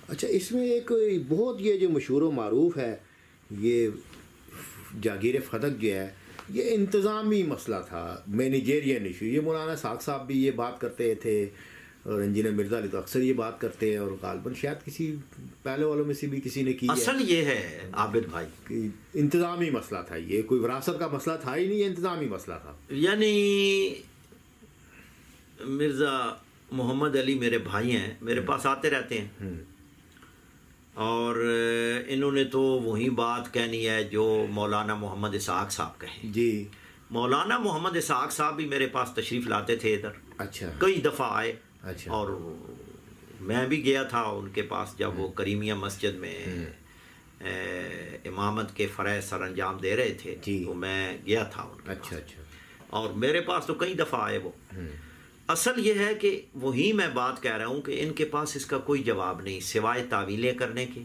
اچھا، اس میں ایک بہت یہ جو مشہور و معروف ہے یہ جاگیر فدق جو ہے، یہ انتظامی مسئلہ تھا، مینیجیرین ایشو. یہ مولانا اسحاق صاحب بھی یہ بات کرتے تھے اور انجینئر مرزا علی تو اکثر یہ بات کرتے ہیں، اور غالباً شاید کسی پہلے والوں میں سے بھی کسی نے کی ہے. اصل یہ ہے عابد بھائی کہ انتظامی مسئلہ تھا، یہ کوئی وراثت کا مسئلہ تھا ہی نہیں، یہ انتظامی مسئلہ تھا. یعنی مرزا محمد علی میرے بھائی ہیں، میرے پاس آتے رہتے ہیں، اور انہوں نے تو وہی بات کہنی ہے جو مولانا محمد اسحاق صاحب کہیں. جی. مولانا محمد اسحاق صاحب بھی میرے پاس تشریف لاتے تھے ادھر. اچھا. کئی دفعہ آئے. اچھا. اور میں بھی گیا تھا ان کے پاس جب وہ کریمیہ مسجد میں امامت کے فرائض سر انجام دے رہے تھے. تو میں گیا تھا ان کے پاس. اچھا. اور میرے پاس تو کئی دفعہ آئے وہ. اصل یہ ہے کہ وہی میں بات کہہ رہا ہوں کہ ان کے پاس اس کا کوئی جواب نہیں سوائے تعویلیں کرنے کے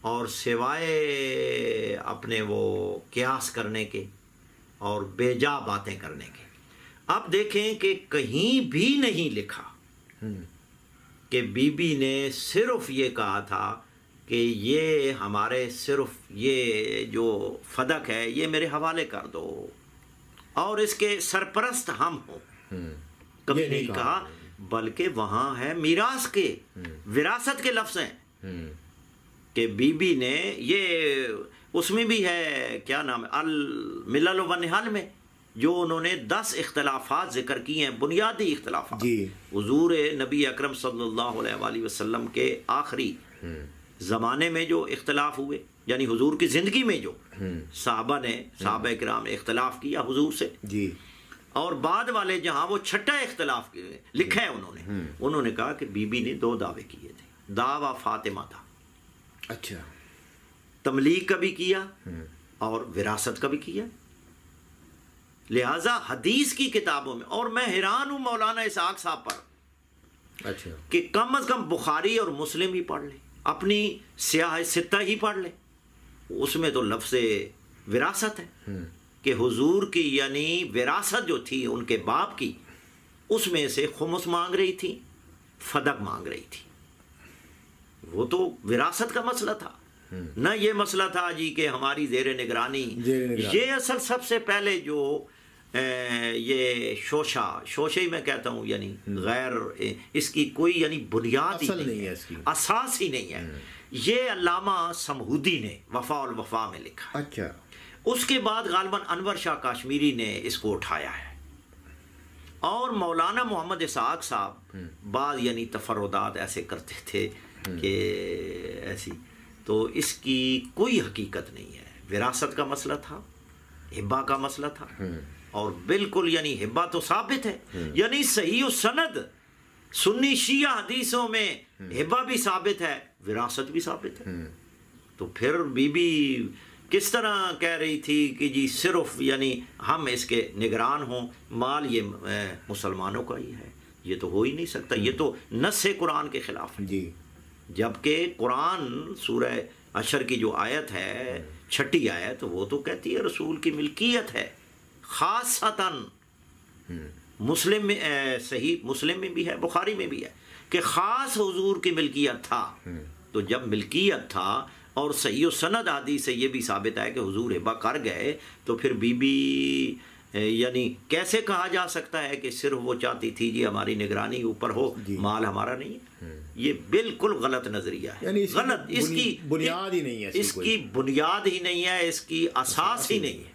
اور سوائے اپنے وہ قیاس کرنے کے اور بے جا باتیں کرنے کے. اب دیکھیں کہ کہیں بھی نہیں لکھا کہ بی بی نے صرف یہ کہا تھا کہ یہ ہمارے صرف یہ جو فدق ہے یہ میرے حوالے کر دو اور اس کے سرپرست ہم ہوں. کبھی نہیں کہا، بلکہ وہاں ہے میراث کے وراثت کے لفظ ہیں کہ بی بی نے یہ اس میں بھی ہے کیا نام ہے الملل و نحل میں جو انہوں نے 10 اختلافات ذکر کی ہیں، بنیادی اختلافات. حضور نبی اکرم صلی اللہ علیہ وآلہ وسلم کے آخری زمانے میں جو اختلاف ہوئے، یعنی حضور کی زندگی میں جو صحابہ کرام نے اختلاف کیا حضور سے، اور بعد والے جہاں وہ چھٹا اختلاف لکھا ہے انہوں نے کہا کہ بی بی نے 2 دعوے کیے تھے. دعویٰ فاطمہ تھا. اچھا. تملیغ کا بھی کیا اور وراثت کا بھی کیا. لہٰذا حدیث کی کتابوں میں، اور میں حیران ہوں مولانا اسحاق صاحب پر، اچھا، کہ کم از کم بخاری اور مسلم ہی پڑھ لیں، اپنی سیاہ ستہ ہی پڑھ لیں. اس میں تو لفظ وراثت ہے کہ حضور کی یعنی وراثت جو تھی ان کے باپ کی، اس میں سے خمس مانگ رہی تھی، فدق مانگ رہی تھی. وہ تو وراثت کا مسئلہ تھا، نہ یہ مسئلہ تھا جی کہ ہماری زیر نگرانی. یہ اصل سب سے پہلے جو یہ شوشہ ہی میں کہتا ہوں، یعنی غیر اس کی کوئی یعنی بنیاد ہی نہیں ہے، اساس ہی نہیں ہے. یہ علامہ سمہودی نے وفا الوفا میں لکھا. اچھا. اس کے بعد غالباً انور شاہ کاشمیری نے اس کو اٹھایا ہے، اور مولانا محمد اسحاق صاحب بعض یعنی تفردات ایسے کرتے تھے کہ ایسی، تو اس کی کوئی حقیقت نہیں ہے. وراثت کا مسئلہ تھا، ہبہ کا مسئلہ تھا، اور بالکل یعنی ہبہ تو ثابت ہے، یعنی صحیح و سند سنی شیعہ حدیثوں میں ہبہ بھی ثابت ہے، وراثت بھی ثابت ہے. تو پھر بی بی کس طرح کہہ رہی تھی کہ جی صرف یعنی ہم اس کے نگران ہوں، مال یہ مسلمانوں کا ہی ہے؟ یہ تو ہو ہی نہیں سکتا، یہ تو نص قرآن کے خلاف ہے. جبکہ قرآن سورہ عشر کی جو آیت ہے 6 آیت، وہ تو کہتی ہے رسول کی ملکیت ہے خاصتاً. مسلم میں صحیح مسلم میں بھی ہے، بخاری میں بھی ہے کہ خاص حضور کی ملکیت تھا. تو جب ملکیت تھا اور صحیح و سند حدیث سے یہ بھی ثابت ہے کہ حضور ہبہ کر گئے، تو پھر بی بی یعنی کیسے کہا جا سکتا ہے کہ صرف وہ چاہتی تھی جی ہماری نگرانی اوپر ہو، مال ہمارا نہیں ہے؟ یہ بالکل غلط نظریہ ہے، یعنی غلط. اس کی بنیاد ہی نہیں ہے، اس کی بنیاد ہی نہیں ہے، اس کی اساس ہی نہیں ہے.